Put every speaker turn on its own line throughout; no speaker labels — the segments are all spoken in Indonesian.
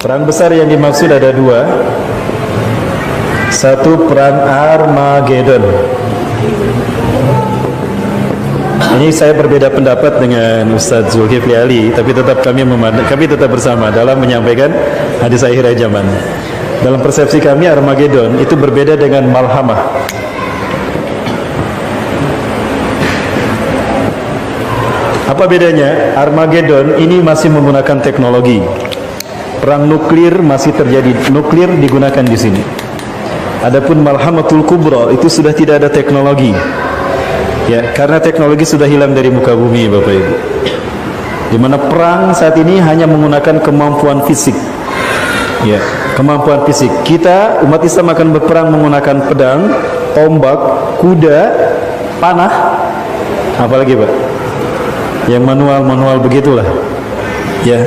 Perang besar yang dimaksud ada dua. Satu, perang Armageddon. Ini saya berbeda pendapat dengan Ustaz Zulkifli Ali, tapi tetap kami tetap bersama dalam menyampaikan hadis akhir zaman. Dalam persepsi kami, Armageddon itu berbeda dengan Malhamah. Apa bedanya? Armageddon ini masih menggunakan teknologi. Perang nuklir masih terjadi, nuklir digunakan di sini. Adapun Malhamatul Kubra itu sudah tidak ada teknologi. Ya, karena teknologi sudah hilang dari muka bumi, Bapak Ibu. Di mana perang saat ini hanya menggunakan kemampuan fisik. Ya, kemampuan fisik. Kita umat Islam akan berperang menggunakan pedang, tombak, kuda, panah, apalagi, Pak? Yang manual begitulah. Ya.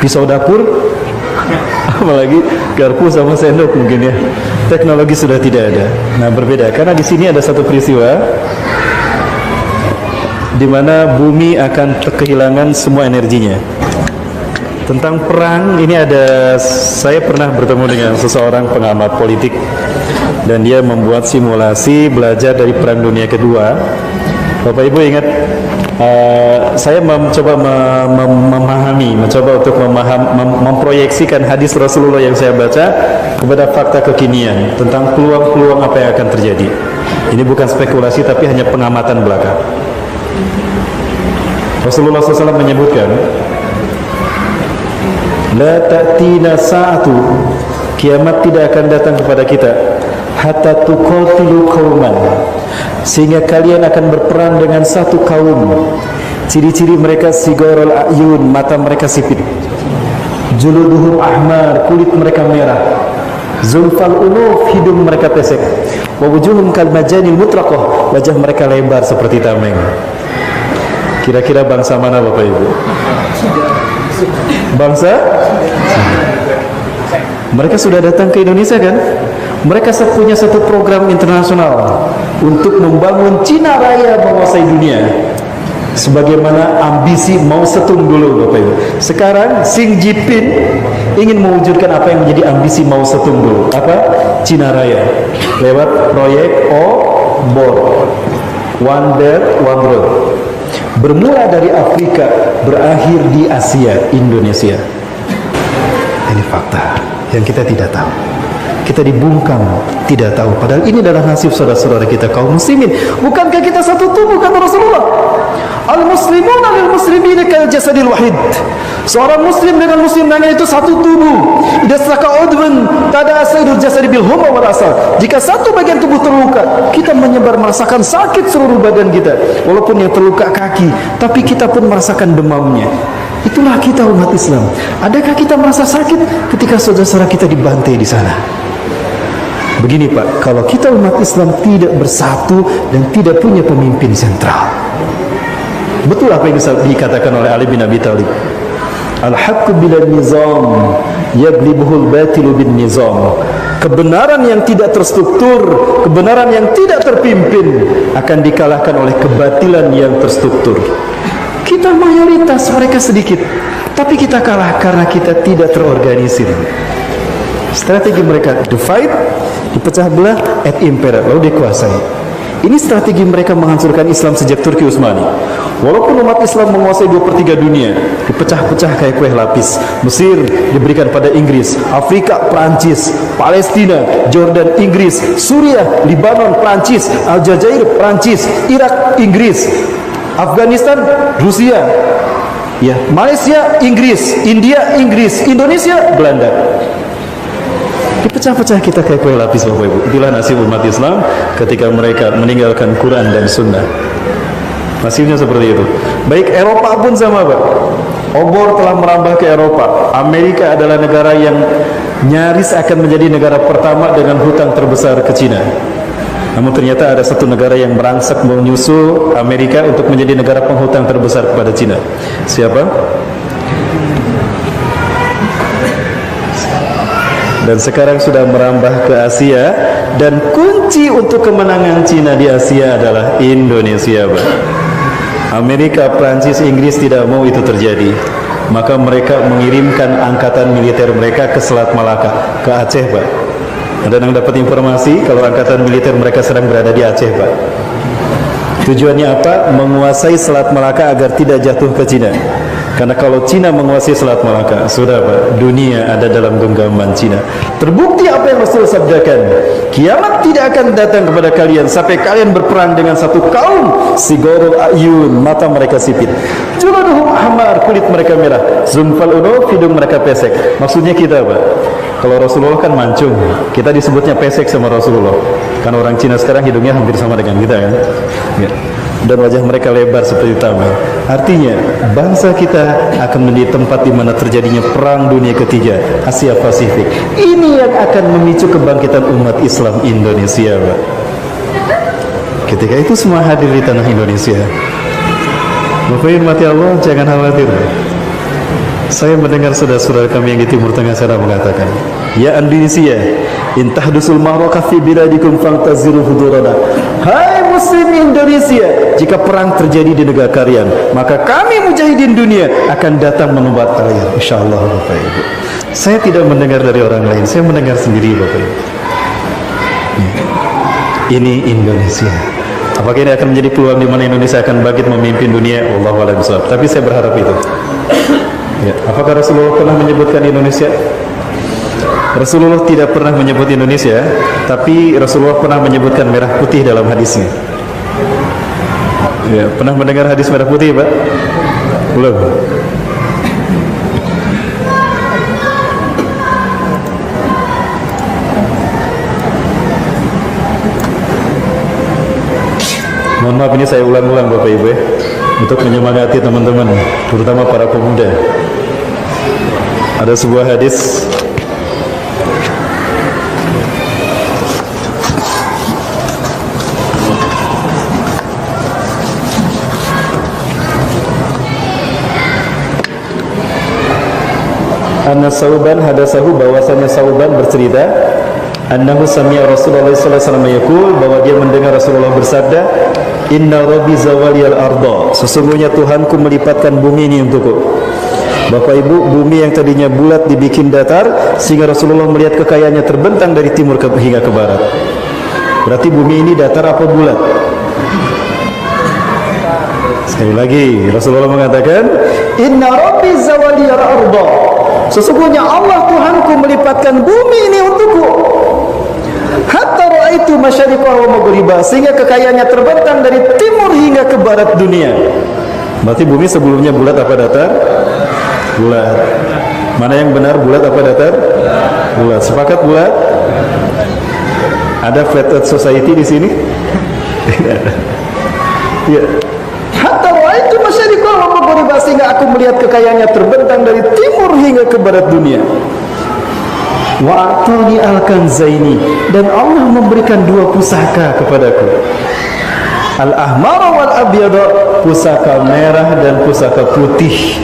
Pisau dapur, apalagi garpu sama sendok mungkin ya. Teknologi sudah tidak ada. Nah, berbeda karena di sini ada satu peristiwa di mana bumi akan kehilangan semua energinya. Tentang perang ini saya pernah bertemu dengan seseorang pengamat politik dan dia membuat simulasi belajar dari Perang Dunia Kedua. Bapak Ibu ingat, saya mencoba memproyeksikan hadis Rasulullah yang saya baca kepada fakta kekinian tentang peluang-peluang apa yang akan terjadi. Ini bukan spekulasi tapi hanya pengamatan belaka. Rasulullah SAW menyebutkan, la ta'tina sa'atu, kiamat tidak akan datang kepada kita hatta tuqatilu qauman, sehingga kalian akan berperang dengan satu kaum. Ciri-ciri mereka sigorul ayun, mata mereka sipit, juluduhum ahmar, kulit mereka merah, zulfal unuf, hidung mereka pesek, wa wujuhum kal majanil mutraqah, wajah mereka lebar seperti tameng. Kira-kira bangsa mana Bapak Ibu? Bangsa? Mereka sudah datang ke Indonesia kan? Mereka punya satu program internasional untuk membangun Cina Raya menguasai dunia. Sebagaimana ambisi Mao Zedong dulu Bapak Ibu. Sekarang Xi Jinping ingin mewujudkan apa yang menjadi ambisi Mao Zedong dulu. Apa? Cina Raya. Lewat proyek OBOR, One Belt One Road. Bermula dari Afrika, berakhir di Asia, Indonesia. Ini fakta yang kita tidak tahu. Kita dibungkam, tidak tahu. Padahal ini adalah nasib saudara-saudara kita kaum muslimin. Bukankah kita satu tubuh, kata Rasulullah? Al-muslimuna lil-muslimina kal jasadil wahid. Seorang muslim dengan muslim lainnya itu satu tubuh. Idza saka udhun tada asaidul jasad bil humma wal asal. Jika satu bagian tubuh terluka, kita menyebar merasakan sakit seluruh badan kita. Walaupun yang terluka kaki, tapi kita pun merasakan demamnya. Itulah kita umat Islam. Adakah kita merasa sakit ketika saudara-saudara kita dibantai di sana? Begini Pak, kalau kita umat Islam tidak bersatu dan tidak punya pemimpin sentral. Betul apa yang dikatakan oleh Ali bin Abi Thalib. Al-haqqu bila nizam yaglibuhul batilu bin nizam. Kebenaran yang tidak terstruktur, kebenaran yang tidak terpimpin akan dikalahkan oleh kebatilan yang terstruktur. Kita mayoritas, mereka sedikit, tapi kita kalah karena kita tidak terorganisir. Strategi mereka divide, dipecah belah, et impera, lalu dikuasai. Ini strategi mereka menghancurkan Islam sejak Turki Utsmani. Walaupun umat Islam menguasai 2/3 dunia, dipecah-pecah kayak kue lapis. Mesir diberikan pada Inggris, Afrika Prancis, Palestina Jordan Inggris, Suriah Libanon Prancis, Aljazair Prancis, Irak Inggris, Afghanistan Rusia, ya, Malaysia Inggris, India Inggris, Indonesia Belanda. Dipecah-pecah kita kayak kue lapis Bapak Ibu. Itulah nasib umat Islam ketika mereka meninggalkan Quran dan Sunnah. Nasibnya seperti itu. Baik Eropa pun sama Pak. Obor telah merambah ke Eropa. Amerika adalah negara yang nyaris akan menjadi negara pertama dengan hutang terbesar ke Cina. Namun ternyata ada satu negara yang merangsek menyusul Amerika untuk menjadi negara penghutang terbesar kepada Cina. Siapa? Dan sekarang sudah merambah ke Asia. Dan kunci untuk kemenangan Cina di Asia adalah Indonesia Pak. Amerika, Prancis, Inggris tidak mau itu terjadi. maka mereka mengirimkan angkatan militer mereka ke Selat Malaka, ke Aceh, Pak. Ada yang dapat informasi kalau angkatan militer mereka sedang berada di Aceh, Pak. Tujuannya apa? Menguasai Selat Malaka agar tidak jatuh ke Cina. Karena kalau Cina menguasai Selat Malaka, sudah, Pak, dunia ada dalam genggaman Cina. Terbukti apa yang Rasul sabdakan, kiamat tidak akan datang kepada kalian sampai kalian berperang dengan satu kaum sigorul ayun, mata mereka sipit, juluduhum ahmar, kulit mereka merah, zumfal unuf, hidung mereka pesek. Maksudnya kita, Pak, kalau Rasulullah kan mancung, kita disebutnya pesek sama Rasulullah. Kan orang Cina sekarang hidungnya hampir sama dengan kita, kan? Ya. Dan wajah mereka lebar seperti tameng. Artinya, bangsa kita akan menjadi tempat di mana terjadinya perang dunia ketiga, Asia Pasifik. Ini yang akan memicu kebangkitan umat Islam Indonesia, Pak. Ketika itu semua hadir di tanah Indonesia. Bapak Ibu mati Allah, jangan khawatir, Pak. Saya mendengar saudara-saudara kami yang di Timur Tengah sana mengatakan, ya Indonesia, intahdusul ma'rakah fi biladikum fangtaziru hudurana. Hai Muslim Indonesia, jika perang terjadi di negara kalian, maka kami mujahidin dunia akan datang menumbat kalian, insyaallah, Bapak Ibu. Saya tidak mendengar dari orang lain, saya mendengar sendiri, Bapak Ibu. Ini Indonesia. Apakah ini akan menjadi peluang di mana Indonesia akan bangkit memimpin dunia? Wallahu a'lam bishawab. Tapi saya berharap itu. Ya. Apakah Rasulullah pernah menyebutkan Indonesia? Rasulullah tidak pernah menyebut Indonesia, tapi Rasulullah pernah menyebutkan merah putih dalam hadisnya. Ya, pernah mendengar hadis merah putih, Pak? Belum. Mohon maaf, ini saya ulang-ulang, Bapak Ibu, ya, untuk menyemangati teman-teman, terutama para pemuda. Ada sebuah hadis Anna Sauban hadasahu, bahwasanya Sauban bercerita, annahu sami'a Rasulullah sallallahu alaihi wasallam yaqul, bahwa dia mendengar Rasulullah bersabda, inna rabbi zawaliyal arda, sesungguhnya Tuhanku melipatkan bumi ini untukku. Bapak Ibu, bumi yang tadinya bulat dibikin datar, sehingga Rasulullah melihat kekayaannya terbentang dari timur hingga ke barat. Berarti bumi ini datar apa bulat? Sekali lagi, Rasulullah mengatakan, inna rabbi zawaliyal arda, sesungguhnya Allah Tuhanku melipatkan bumi ini untukku. Hatta ra'aitu masyariqah wa maghribah, sehingga kekayaannya terbentang dari timur hingga ke barat dunia. Berarti bumi sebelumnya bulat apa datar? Bulat. Mana yang benar, bulat apa datar? Bulat. Sepakat bulat? Ada flat earth society di sini? Ya. Hatta ra'aitu masyariqah wa maghribah, sehingga aku melihat kekayaannya terbentang dari timur hingga ke barat dunia. Wa atani al-kanzaini, dan Allah memberikan dua pusaka kepadaku. Al-ahmar wal abyad, pusaka merah dan pusaka putih.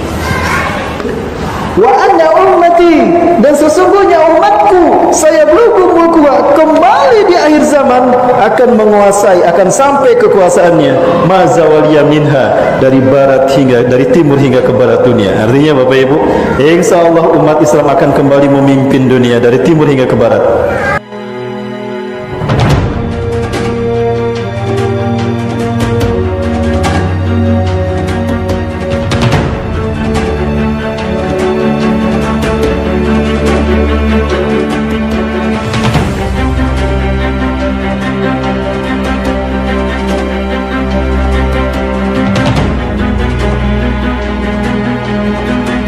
Wa anna ummati, dan sesungguhnya umatku, saya belum mulkuha, kembali di akhir zaman akan menguasai, akan sampai kekuasaannya mazawaliya minha, dari barat hingga, dari timur hingga ke barat dunia. Artinya Bapak Ibu, insyaallah umat Islam akan kembali memimpin dunia dari timur hingga ke barat.